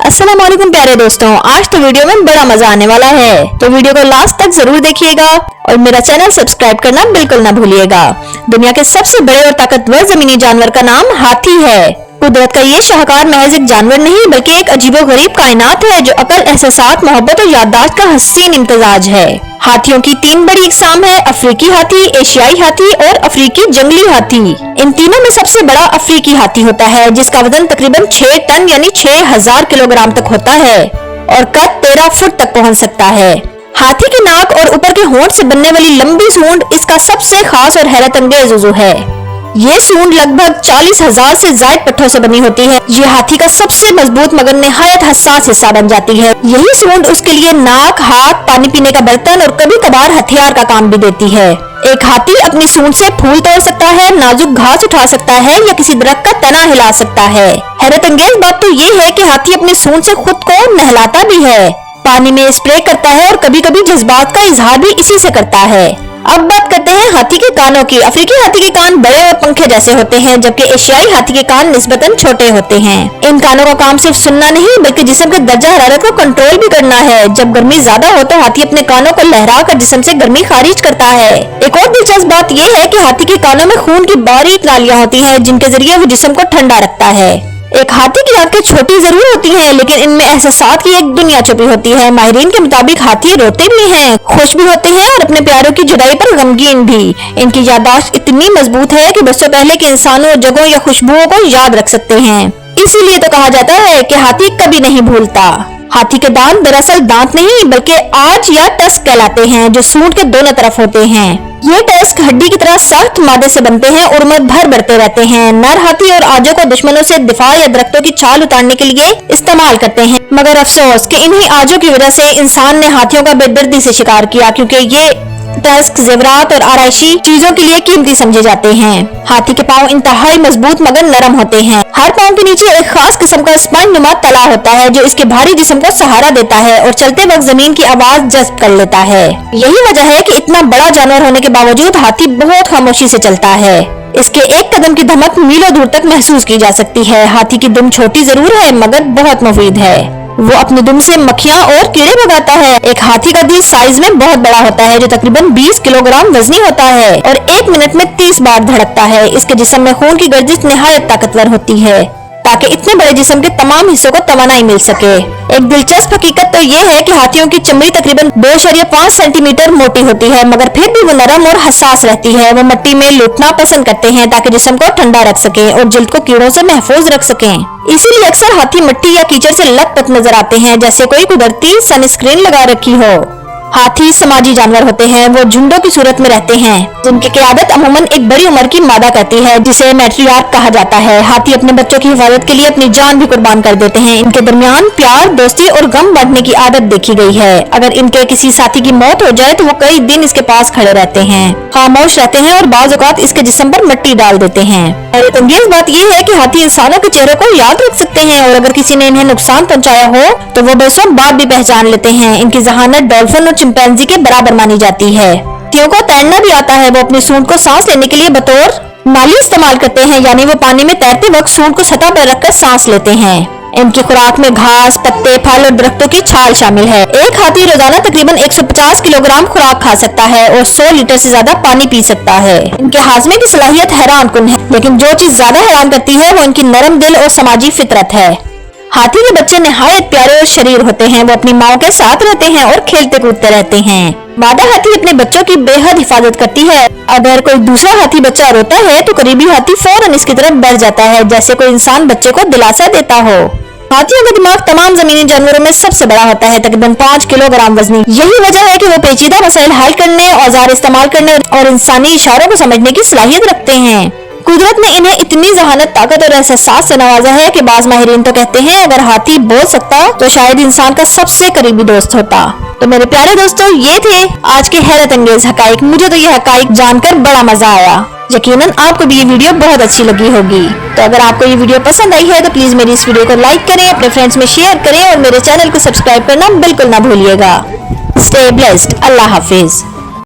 अस्सलाम वालेकुम प्यारे दोस्तों, आज तो वीडियो में बड़ा मजा आने वाला है, तो वीडियो को लास्ट तक जरूर देखिएगा और मेरा चैनल सब्सक्राइब करना बिल्कुल ना भूलिएगा। दुनिया के सबसे बड़े और ताकतवर जमीनी जानवर का नाम हाथी है। कुदरत का ये शाहकार महज एक जानवर नहीं बल्कि एक अजीबोगरीब कायनात है जो अकल, एहसास, मोहब्बत और याददाश्त का हसीन इम्तिजाज है। हाथियों की 3 बड़ी इकसाम है, अफ्रीकी हाथी, एशियाई हाथी और अफ्रीकी जंगली हाथी। इन तीनों में सबसे बड़ा अफ्रीकी हाथी होता है जिसका वजन तकरीबन 6 टन यानी 6000 किलोग्राम तक होता है और कद 13 फुट तक पहुंच सकता है। हाथी की नाक और ऊपर के होंठ से बनने वाली लंबी सूंड इसका सबसे खास और हैरत अंगेज उज़ू है। ये सूंड लगभग 40,000 से ज्यादा पट्टों से बनी होती है। ये हाथी का सबसे मजबूत मगर निहायत हसास हिस्सा बन जाती है। यही सूंड उसके लिए नाक, हाथ, पानी पीने का बर्तन और कभी कभार हथियार का काम भी देती है। एक हाथी अपनी सूंड से फूल तोड़ सकता है, नाजुक घास उठा सकता है या किसी दरख्त का तना हिला सकता है। हैरत अंगेज बात तो ये है कि हाथी अपनी सूंड से खुद को नहलाता भी है, पानी में स्प्रे करता है और कभी कभी जज्बात का इजहार भी इसी से करता है। अब बात करते हैं हाथी के कानों की। अफ्रीकी हाथी के कान बड़े और पंखे जैसे होते हैं जबकि एशियाई हाथी के कान निस्बतन छोटे होते हैं। इन कानों का काम सिर्फ सुनना नहीं बल्कि जिस्म के दर्जा हरारत को कंट्रोल भी करना है। जब गर्मी ज्यादा हो तो हाथी अपने कानों को लहरा कर जिस्म से गर्मी खारिज करता है। एक और दिलचस्प बात यह है कि हाथी के कानों में खून की बारीक नालियां होती हैं जिनके जरिए वो जिस्म को ठंडा रखता है। एक हाथी की आंखें छोटी जरूर होती हैं लेकिन इनमें एहसासात की एक दुनिया छुपी होती है। माहिरीन के मुताबिक हाथी रोते भी हैं, खुश भी होते हैं और अपने प्यारों की जुदाई पर गमगीन भी। इनकी याददाश्त इतनी मजबूत है कि बरसों पहले के इंसानों, जगहों या खुशबुओं को याद रख सकते हैं। इसीलिए तो कहा जाता है कि हाथी कभी नहीं भूलता। हाथी के दांत दरअसल दांत नहीं बल्कि आज या टस्क कहलाते हैं जो सूंड के दोनों तरफ होते हैं। ये टस्क हड्डी की तरह सख्त मादे से बनते हैं और उम्र भर बढ़ते रहते हैं। नर हाथी और आजों को दुश्मनों से दिफा या दरख्तों की छाल उतारने के लिए इस्तेमाल करते हैं, मगर अफसोस कि इन्हीं आजों की वजह से इंसान ने हाथियों का बेदर्दी से शिकार किया क्योंकि ये टस्क जेवरात और आराइशी चीजों के लिए कीमती समझे जाते हैं। हाथी के पाँव इंतहाई मजबूत मगर नरम होते हैं। हर पाँव के नीचे एक खास किस्म का स्पंज नुमा तला होता है जो इसके भारी जिस्म को सहारा देता है और चलते वक्त जमीन की आवाज जज्ब कर लेता है। यही वजह है कि इतना बड़ा जानवर होने के बावजूद हाथी बहुत खामोशी से चलता है। इसके एक कदम की धमक मीलों दूर तक महसूस की जा सकती है। हाथी की दुम छोटी जरूर है मगर बहुत मुफीद है। वो अपनी दुम से मक्खियाँ और कीड़े भगाता है। एक हाथी का दिल साइज में बहुत बड़ा होता है जो तकरीबन 20 किलोग्राम वजनी होता है और 1 मिनट में 30 बार धड़कता है। इसके जिस्म में खून की गर्दिश निहायत ताकतवर होती है ताकि इतने बड़े जिस्म के तमाम हिस्सों को तवानाई मिल सके। एक दिलचस्प हकीकत तो ये है कि हाथियों की चमड़ी तकरीबन 2.5 सेंटीमीटर मोटी होती है मगर फिर भी वो नरम और हसास रहती है। वो मिट्टी में लुटना पसंद करते हैं ताकि जिस्म को ठंडा रख सके और जिल्द को कीड़ों से महफूज रख सके। इसीलिए अक्सर हाथी मिट्टी या कीचड़ से लथपथ नजर आते हैं जैसे कोई कुदरती सनस्क्रीन लगा रखी हो। हाथी समाजी जानवर होते हैं। वो झुंडों की सूरत में रहते हैं जिनकी क़यादत अमूमन एक बड़ी उम्र की मादा करती है जिसे मैट्रियार्क कहा जाता है। हाथी अपने बच्चों की हिफाजत के लिए अपनी जान भी कुर्बान कर देते हैं। इनके दरमियान प्यार, दोस्ती और गम बांटने की आदत देखी गई है। अगर इनके किसी साथी की मौत हो जाए तो वो कई दिन इसके पास खड़े रहते हैं, खामोश रहते हैं और बाज़ औक़ात इसके जिस्म पर मिट्टी डाल देते हैं। हैरत अंगेज़ बात यह है कि हाथी इंसानों के चेहरों को याद रख सकते हैं और अगर किसी ने इन्हें नुकसान पहुंचाया हो तो वो बरसों बाद भी पहचान लेते हैं। इनकी जहानत डॉल्फिन और चिंपैंजी के बराबर मानी जाती है। हाथियों को तैरना भी आता है। वो अपनी सूंड को सांस लेने के लिए बतौर नाली इस्तेमाल करते हैं, यानी वो पानी में तैरते वक्त सूंड को सतह पर रखकर सांस लेते हैं। इनकी खुराक में घास, पत्ते, फल और दरख्तों की छाल शामिल है। एक हाथी रोजाना तकरीबन 150 किलोग्राम खुराक खा सकता है और 100 लीटर से ज्यादा पानी पी सकता है। इनके हाजमे की सलाहियत हैरान कुन है लेकिन जो चीज ज्यादा हैरान करती है वो इनकी नरम दिल और समाजी फितरत है। हाथी के बच्चे निहायत प्यारे और शरीर होते हैं। वो अपनी माँ के साथ रहते हैं और खेलते कूदते रहते हैं। मादा हाथी अपने बच्चों की बेहद हिफाजत करती है। अगर कोई दूसरा हाथी बच्चा रोता है तो करीबी हाथी फौरन इसकी तरफ बढ़ जाता है जैसे कोई इंसान बच्चे को दिलासा देता हो। हाथियों का दिमाग तमाम जमीनी जानवरों में सबसे बड़ा होता है, तकरीबन 5 किलोग्राम वजनी। यही वजह है कि वो पेचीदा मसाइल हल करने, औजार इस्तेमाल करने और इंसानी इशारों को समझने की सलाहियत रखते हैं। कुदरत ने इन्हें इतनी जहानत, ताकत और एहसास से नवाजा है कि बाज माहिरीन तो कहते हैं अगर हाथी बोल सकता तो शायद इंसान का सबसे करीबी दोस्त होता। तो मेरे प्यारे दोस्तों, ये थे आज के हैरत अंगेज हकाइक। मुझे तो ये हकाइक जानकर बड़ा मजा आया। यकीनन आपको भी ये वीडियो बहुत अच्छी लगी होगी। तो अगर आपको ये वीडियो पसंद आई है तो प्लीज मेरी इस वीडियो को लाइक करें, अपने फ्रेंड्स में शेयर करें और मेरे चैनल को सब्सक्राइब करना बिल्कुल ना भूलिएगा। Stay blessed. अल्लाह हाफिज।